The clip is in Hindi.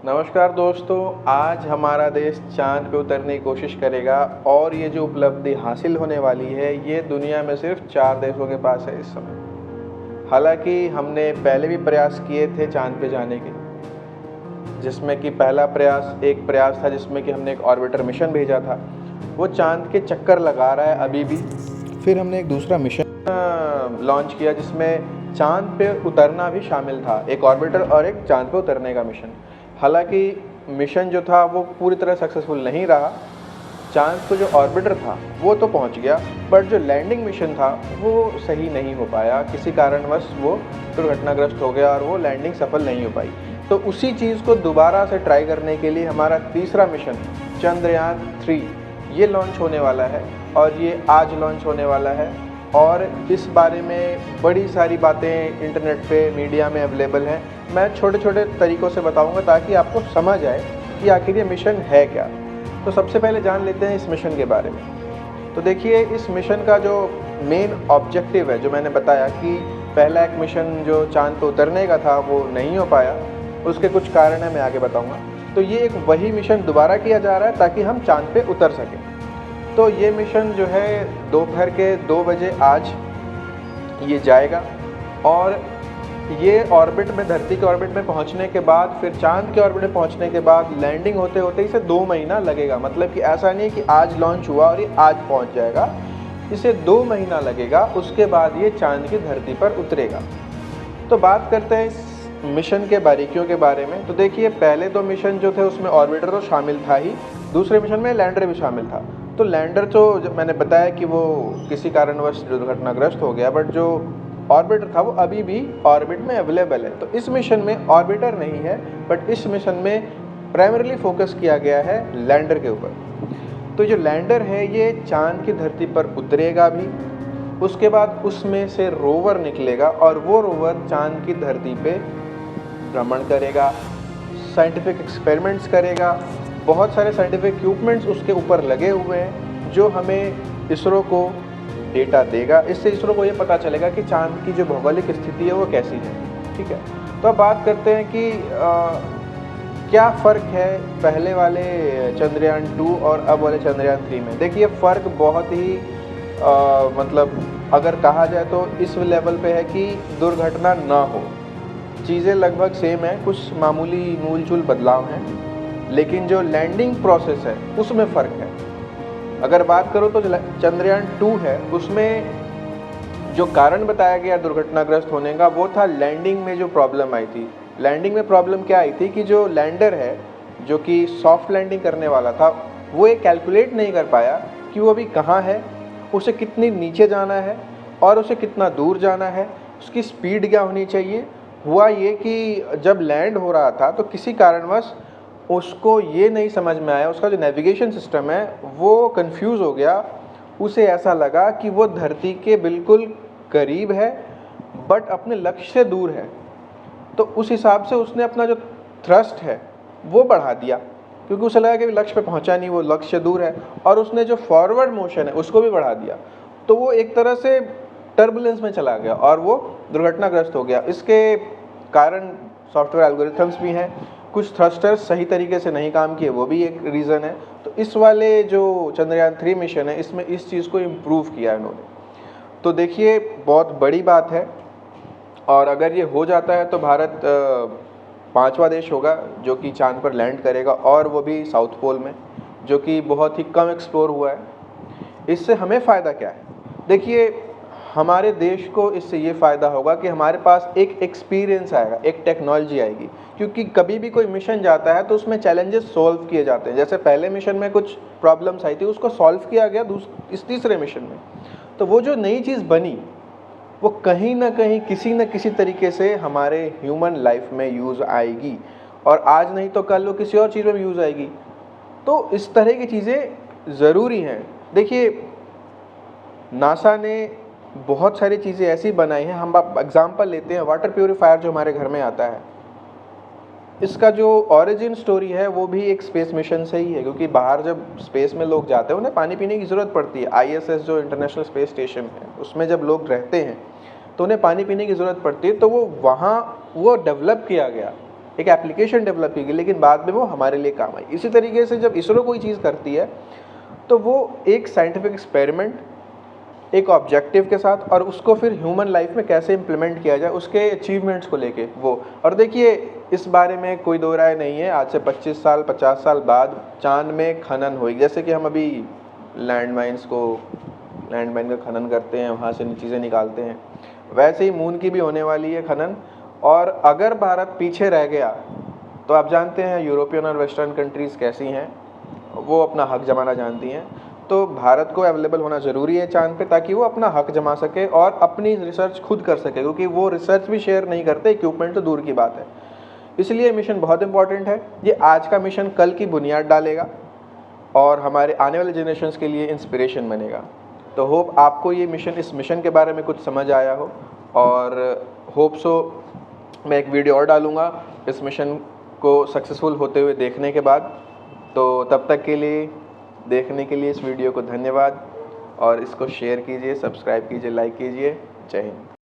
नमस्कार दोस्तों, आज हमारा देश चाँद पे उतरने की कोशिश करेगा और ये जो उपलब्धि हासिल होने वाली है, ये दुनिया में सिर्फ 4 देशों के पास है इस समय। हालांकि हमने पहले भी प्रयास किए थे चाँद पे जाने के, जिसमें कि पहला एक प्रयास था जिसमें कि हमने एक ऑर्बिटर मिशन भेजा था। वो चाँद के चक्कर लगा रहा है अभी भी। फिर हमने एक दूसरा मिशन लॉन्च किया जिसमें चाँद पे उतरना भी शामिल था, एक ऑर्बिटर और एक चाँद पे उतरने का मिशन। हालांकि मिशन जो था वो पूरी तरह सक्सेसफुल नहीं रहा। चाँद पे जो ऑर्बिटर था वो तो पहुंच गया, बट जो लैंडिंग मिशन था वो सही नहीं हो पाया। किसी कारणवश वो दुर्घटनाग्रस्त हो गया और वो लैंडिंग सफल नहीं हो पाई। तो उसी चीज़ को दोबारा से ट्राई करने के लिए हमारा तीसरा मिशन चंद्रयान 3 ये लॉन्च होने वाला है और ये आज लॉन्च होने वाला है। और इस बारे में बड़ी सारी बातें इंटरनेट पे, मीडिया में अवेलेबल हैं। मैं छोटे छोटे तरीक़ों से बताऊंगा ताकि आपको समझ आए कि आखिर ये मिशन है क्या। तो सबसे पहले जान लेते हैं इस मिशन के बारे में। तो देखिए, इस मिशन का जो मेन ऑब्जेक्टिव है, जो मैंने बताया कि पहला एक मिशन जो चाँद पे उतरने का था वो नहीं हो पाया, उसके कुछ कारण है, मैं आगे बताऊँगा। तो ये एक वही मिशन दोबारा किया जा रहा है ताकि हम चाँद पे उतर सकें। तो ये मिशन जो है दोपहर के 2 बजे आज ये जाएगा और ये ऑर्बिट में, धरती के ऑर्बिट में पहुंचने के बाद, फिर चाँद के ऑर्बिट में पहुंचने के बाद लैंडिंग होते होते इसे 2 महीना लगेगा। मतलब कि ऐसा नहीं कि आज लॉन्च हुआ और ये आज पहुंच जाएगा, इसे 2 महीना लगेगा। उसके बाद ये चाँद की धरती पर उतरेगा। तो बात करते हैं इस मिशन के बारीकियों के बारे में। तो देखिए, पहले 2 मिशन जो थे उसमें ऑर्बिटर तो शामिल था ही, दूसरे मिशन में लैंडर भी शामिल था। तो लैंडर तो मैंने बताया कि वो किसी कारणवश दुर्घटनाग्रस्त हो गया, बट जो ऑर्बिटर था वो अभी भी ऑर्बिट में अवेलेबल है। तो इस मिशन में ऑर्बिटर नहीं है, बट इस मिशन में प्राइमरीली फोकस किया गया है लैंडर के ऊपर। तो जो लैंडर है ये चाँद की धरती पर उतरेगा भी, उसके बाद उसमें से रोवर निकलेगा और वो रोवर चाँद की धरती पे भ्रमण करेगा, साइंटिफिक एक्सपेरिमेंट्स करेगा। बहुत सारे साइंटिफिक इक्विपमेंट्स उसके ऊपर लगे हुए हैं जो हमें इसरो को डेटा देगा। इससे इसरो को ये पता चलेगा कि चाँद की जो भौगोलिक स्थिति है वो कैसी है। ठीक है, तो अब बात करते हैं कि क्या फ़र्क है पहले वाले चंद्रयान 2 और अब वाले चंद्रयान 3 में। देखिए, फ़र्क बहुत ही मतलब अगर कहा जाए तो इस लेवल पे है कि दुर्घटना ना हो। चीज़ें लगभग सेम है, कुछ मामूली मूल-चूल बदलाव हैं, लेकिन जो लैंडिंग प्रोसेस है उसमें फ़र्क है। अगर बात करो तो चंद्रयान 2 है, उसमें जो कारण बताया गया दुर्घटनाग्रस्त होने का वो था लैंडिंग में जो प्रॉब्लम आई थी। लैंडिंग में प्रॉब्लम क्या आई थी कि जो लैंडर है, जो कि सॉफ्ट लैंडिंग करने वाला था, वो ये कैलकुलेट नहीं कर पाया कि वो अभी कहाँ है, उसे कितनी नीचे जाना है और उसे कितना दूर जाना है, उसकी स्पीड क्या होनी चाहिए। हुआ ये कि जब लैंड हो रहा था तो किसी कारणवश उसको ये नहीं समझ में आया, उसका जो नेविगेशन सिस्टम है वो कंफ्यूज हो गया। उसे ऐसा लगा कि वो धरती के बिल्कुल करीब है बट अपने लक्ष्य से दूर है। तो उस हिसाब से उसने अपना जो थ्रस्ट है वो बढ़ा दिया, क्योंकि उसे लगा कि लक्ष्य पे पहुंचा नहीं, वो लक्ष्य से दूर है। और उसने जो फॉरवर्ड मोशन है उसको भी बढ़ा दिया। तो वो एक तरह से टर्बुलेंस में चला गया और वो दुर्घटनाग्रस्त हो गया। इसके कारण सॉफ्टवेयर एल्गोरिथम्स भी हैं, कुछ थ्रस्टर्स सही तरीके से नहीं काम किए, वो भी एक रीज़न है। तो इस वाले जो चंद्रयान 3 मिशन है इसमें इस चीज़ को इम्प्रूव किया है इन्होंने। तो देखिए, बहुत बड़ी बात है और अगर ये हो जाता है तो भारत 5वां देश होगा जो कि चाँद पर लैंड करेगा, और वो भी साउथ पोल में, जो कि बहुत ही कम एक्सप्लोर हुआ है। इससे हमें फ़ायदा क्या है? देखिए, हमारे देश को इससे ये फ़ायदा होगा कि हमारे पास एक एक्सपीरियंस आएगा, एक टेक्नोलॉजी आएगी। क्योंकि कभी भी कोई मिशन जाता है तो उसमें चैलेंजेस सॉल्व किए जाते हैं। जैसे पहले मिशन में कुछ प्रॉब्लम्स आई थी, उसको सॉल्व किया गया इस तीसरे मिशन में। तो वो जो नई चीज़ बनी वो कहीं ना कहीं किसी न किसी तरीके से हमारे ह्यूमन लाइफ में यूज़ आएगी, और आज नहीं तो कल वो किसी और चीज़ में यूज़ आएगी। तो इस तरह की चीज़ें ज़रूरी हैं। देखिए, नासा ने बहुत सारी चीज़ें ऐसी बनाई हैं। हम आप एग्जांपल लेते हैं, वाटर प्यूरीफायर जो हमारे घर में आता है, इसका जो ओरिजिन स्टोरी है वो भी एक स्पेस मिशन से ही है। क्योंकि बाहर जब स्पेस में लोग जाते हैं उन्हें पानी पीने की ज़रूरत पड़ती है। ISS जो इंटरनेशनल स्पेस स्टेशन है उसमें जब लोग रहते हैं तो उन्हें पानी पीने की ज़रूरत पड़ती है। तो वो वहाँ वो डेवलप किया गया एक एप्लीकेशन डेवलप की गई, लेकिन बाद में वो हमारे लिए काम आई। इसी तरीके से जब इसरो कोई चीज़ करती है तो वो एक साइंटिफिक एक्सपेरिमेंट एक ऑब्जेक्टिव के साथ, और उसको फिर ह्यूमन लाइफ में कैसे इम्प्लीमेंट किया जाए उसके अचीवमेंट्स को लेके वो। और देखिए इस बारे में कोई दो राय नहीं है, आज से 25 साल 50 साल बाद चांद में खनन होगी। जैसे कि हम अभी लैंडमाइन का खनन करते हैं, वहाँ से चीज़ें निकालते हैं, वैसे ही मून की भी होने वाली है खनन। और अगर भारत पीछे रह गया तो आप जानते हैं यूरोपियन और वेस्टर्न कंट्रीज़ कैसी हैं, वो अपना हक जमाना जानती हैं। तो भारत को अवेलेबल होना ज़रूरी है चांद पे, ताकि वो अपना हक जमा सके और अपनी रिसर्च खुद कर सके, क्योंकि वो रिसर्च भी शेयर नहीं करते, इक्विपमेंट तो दूर की बात है। इसलिए मिशन बहुत इंपॉर्टेंट है। ये आज का मिशन कल की बुनियाद डालेगा और हमारे आने वाले जनरेशन्स के लिए इंस्पिरेशन बनेगा। तो होप आपको ये मिशन, इस मिशन के बारे में कुछ समझ आया हो, और होप सो मैं एक वीडियो और डालूँगा इस मिशन को सक्सेसफुल होते हुए देखने के बाद। तो तब तक के लिए, देखने के लिए इस वीडियो को धन्यवाद, और इसको शेयर कीजिए, सब्सक्राइब कीजिए, लाइक कीजिए। जय हिंद।